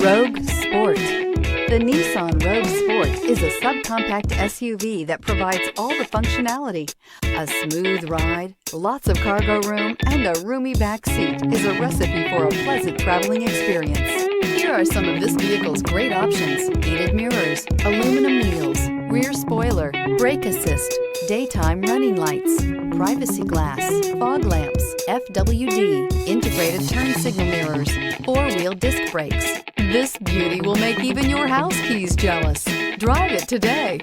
Rogue Sport. The Nissan Rogue Sport is a subcompact SUV that provides all the functionality. A smooth ride, lots of cargo room, and a roomy back seat is a recipe for a pleasant traveling experience. Here are some of this vehicle's great options: heated mirrors, aluminum wheels, rear spoiler, brake assist, daytime running lights, privacy glass, fog lamps, FWD, integrated turn signal mirrors, four-wheel disc brakes. This beauty will make even your house keys jealous. Drive it today.